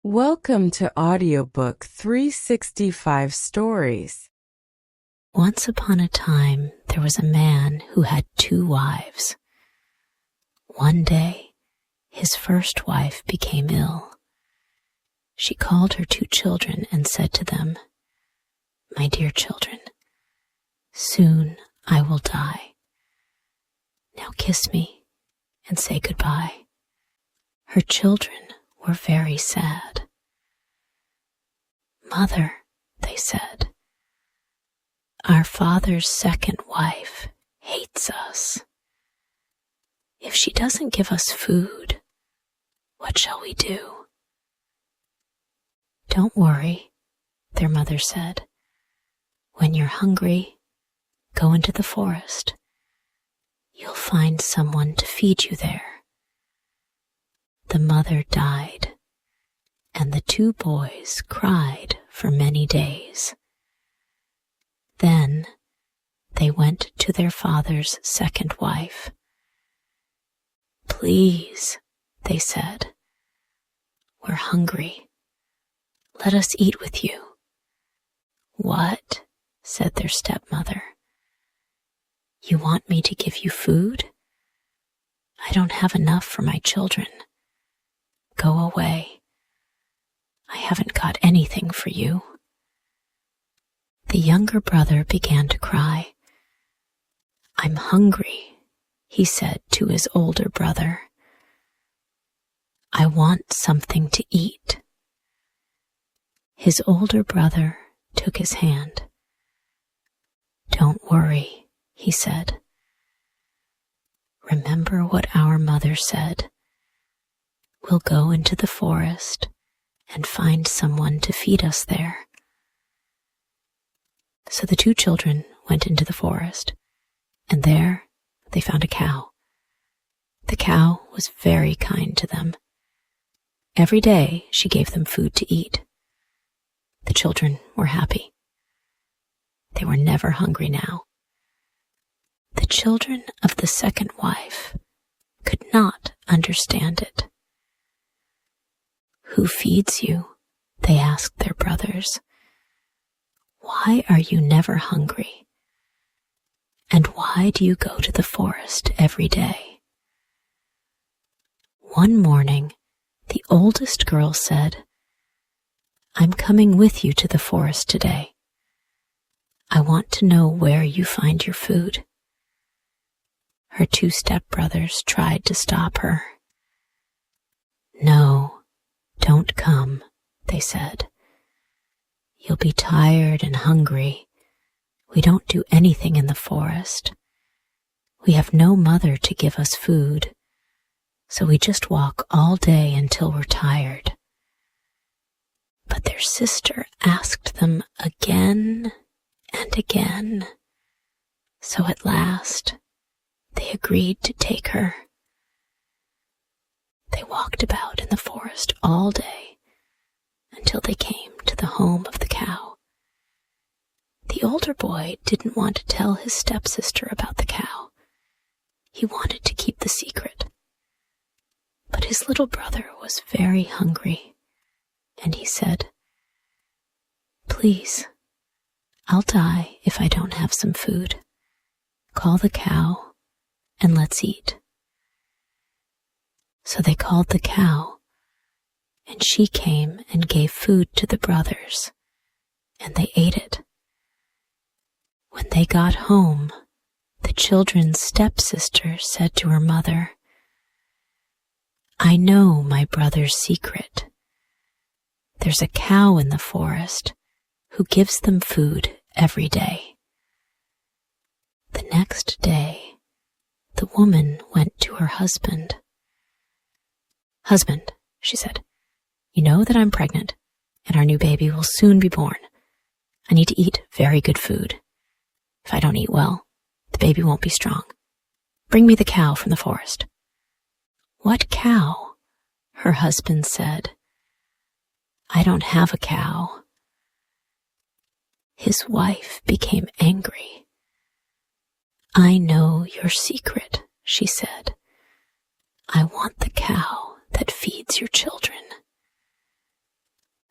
Welcome to Audiobook 365 Stories. Once upon a time, there was a man who had 2 wives. One day, his first wife became ill. She called her 2 children and said to them, "My dear children, soon I will die. Now kiss me and say goodbye." Her children were very sad. "Mother," they said, "our father's second wife hates us. If she doesn't give us food, what shall we do?" "Don't worry," their mother said. "When you're hungry, go into the forest. You'll find someone to feed you there." The mother died, and the 2 boys cried for many days. Then they went to their father's second wife. "Please," they said, "we're hungry. Let us eat with you." "What?" said their stepmother. "You want me to give you food? I don't have enough for my children. Go away. I haven't got anything for you." The younger brother began to cry. "I'm hungry," he said to his older brother. "I want something to eat." His older brother took his hand. "Don't worry," he said. "Remember what our mother said. We'll go into the forest and find someone to feed us there." So the 2 children went into the forest, and there they found a cow. The cow was very kind to them. Every day she gave them food to eat. The children were happy. They were never hungry now. The children of the second wife could not understand it. "Who feeds you?" they asked their brothers. "Why are you never hungry? And why do you go to the forest every day?" One morning, the oldest girl said, "I'm coming with you to the forest today. I want to know where you find your food." Her 2 stepbrothers tried to stop her. "No, don't come," they said. "You'll be tired and hungry. We don't do anything in the forest. We have no mother to give us food, so we just walk all day until we're tired." But their sister asked them again and again, so at last they agreed to take her. They walked about in the forest all day until they came to the home of the cow. The older boy didn't want to tell his stepsister about the cow. He wanted to keep the secret. But his little brother was very hungry, and he said, "Please, I'll die if I don't have some food. Call the cow and let's eat." So they called the cow, and she came and gave food to the brothers, and they ate it. When they got home, the children's stepsister said to her mother, "I know my brother's secret. There's a cow in the forest who gives them food every day." The next day, the woman went to her husband. "Husband," she said, "you know that I'm pregnant, and our new baby will soon be born. I need to eat very good food. If I don't eat well, the baby won't be strong. Bring me the cow from the forest." "What cow?" her husband said. "I don't have a cow." His wife became angry. "I know your secret," she said. "I want the cow that feeds your children."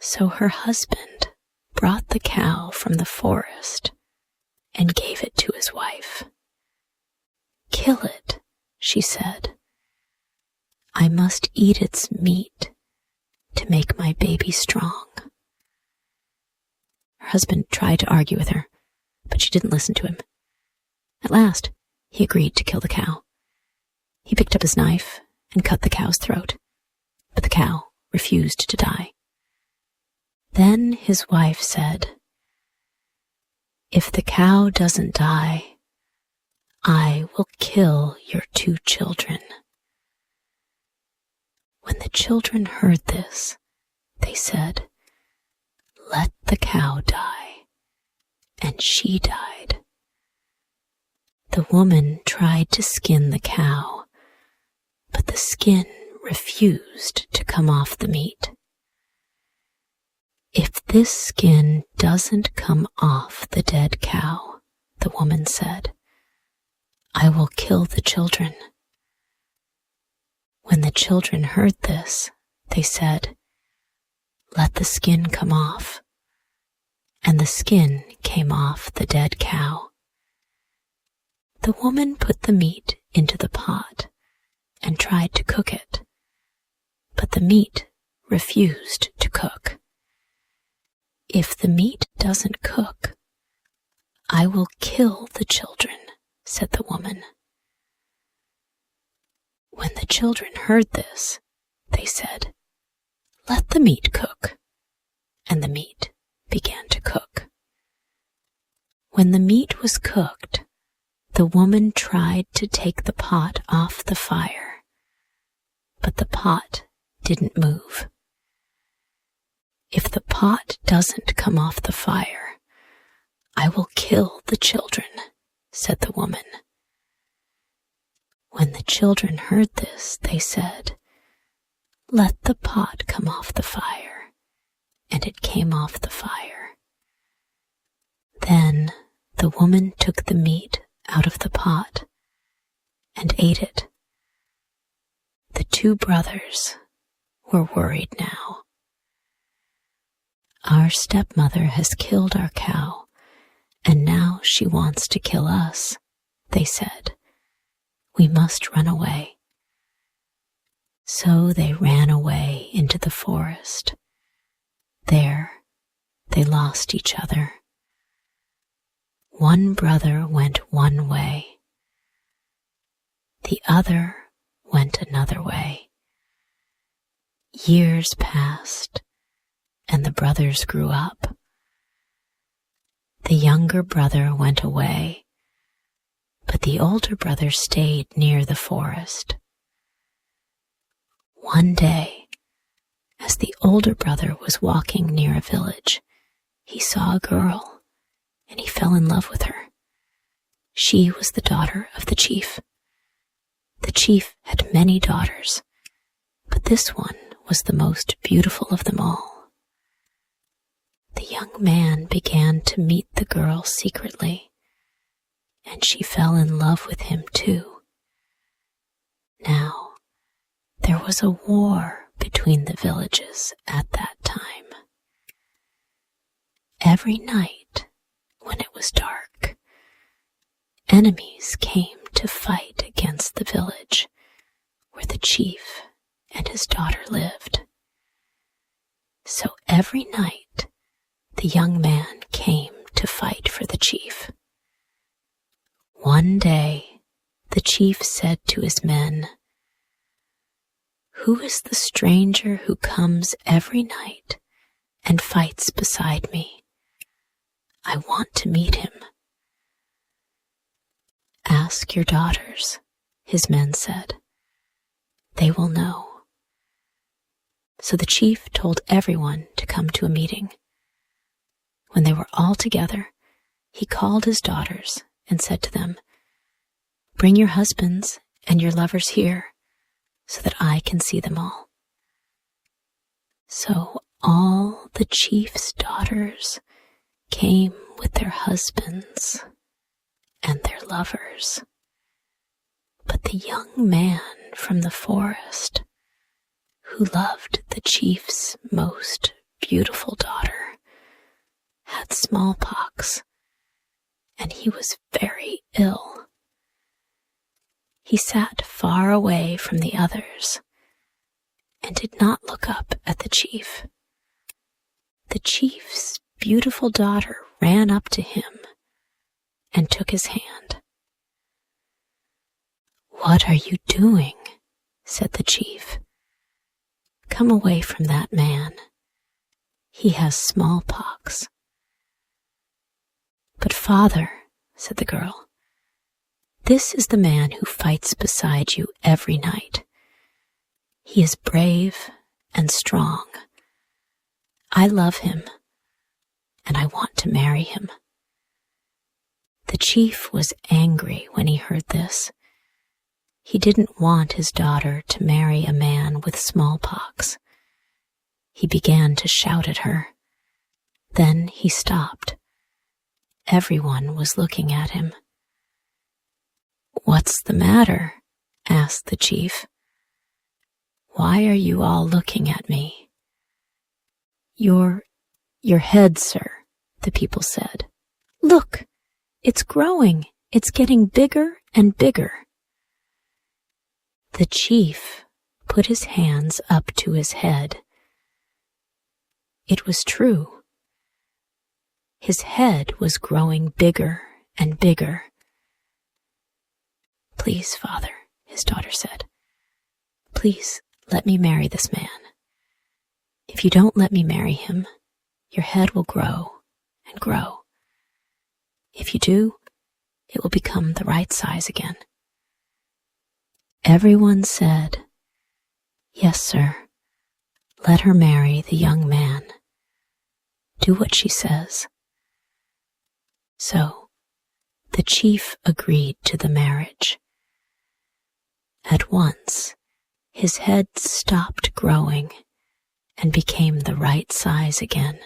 So her husband brought the cow from the forest and gave it to his wife. "Kill it," she said. "I must eat its meat to make my baby strong." Her husband tried to argue with her, but she didn't listen to him. At last, he agreed to kill the cow. He picked up his knife and cut the cow's throat, but the cow refused to die. Then his wife said, "If the cow doesn't die, I will kill your 2 children." When the children heard this, they said, "Let the cow die," and she died. The woman tried to skin the cow, but the skin refused to come off the meat. "If this skin doesn't come off the dead cow," the woman said, "I will kill the children." When the children heard this, they said, "Let the skin come off," and the skin came off the dead cow. The woman put the meat into the pot and tried to cook it, but the meat refused to cook. "If the meat doesn't cook, I will kill the children," said the woman. When the children heard this, they said, "Let the meat cook," and the meat began to cook. When the meat was cooked, the woman tried to take the pot off the fire, but the pot didn't move. "If the pot doesn't come off the fire, I will kill the children," said the woman. When the children heard this, they said, "Let the pot come off the fire," and it came off the fire. Then the woman took the meat out of the pot and ate it. The 2 brothers were worried now. "Our stepmother has killed our cow, and now she wants to kill us," they said. "We must run away." So they ran away into the forest. There they lost each other. One brother went one way. The other went another way. Years passed, and the brothers grew up. The younger brother went away, but the older brother stayed near the forest. One day, as the older brother was walking near a village, he saw a girl, and he fell in love with her. She was the daughter of the chief. The chief had many daughters, but this one was the most beautiful of them all. The young man began to meet the girl secretly, and she fell in love with him too. Now, there was a war between the villages at that time. Every night, when it was dark, enemies came to fight against the village where the chief and his daughter lived. So every night, the young man came to fight for the chief. One day, the chief said to his men, "Who is the stranger who comes every night and fights beside me? I want to meet him." "Ask your daughters," his men said. "They will know." So the chief told everyone to come to a meeting. When they were all together, he called his daughters and said to them, "Bring your husbands and your lovers here, so that I can see them all." So all the chief's daughters came with their husbands and their lovers. But the young man from the forest, who loved the chief's most beautiful daughter had smallpox, and he was very ill. He sat far away from the others and did not look up at the chief. The chief's beautiful daughter ran up to him and took his hand. "What are you doing?" said the chief. "Come away from that man. He has smallpox." "But father," said the girl, "this is the man who fights beside you every night. He is brave and strong. I love him, and I want to marry him." The chief was angry when he heard this. He didn't want his daughter to marry a man with smallpox. He began to shout at her. Then he stopped. Everyone was looking at him. "What's the matter?" asked the chief. "Why are you all looking at me?" Your head, sir," the people said. "Look, it's growing. It's getting bigger and bigger." The chief put his hands up to his head. It was true. His head was growing bigger and bigger. "Please, father," his daughter said, "please let me marry this man. If you don't let me marry him, your head will grow and grow. If you do, it will become the right size again." Everyone said, "Yes, sir. Let her marry the young man. Do what she says." So the chief agreed to the marriage. At once, his head stopped growing and became the right size again.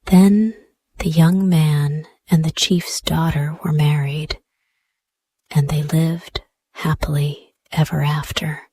Then the young man and the chief's daughter were married, and they lived happily ever after.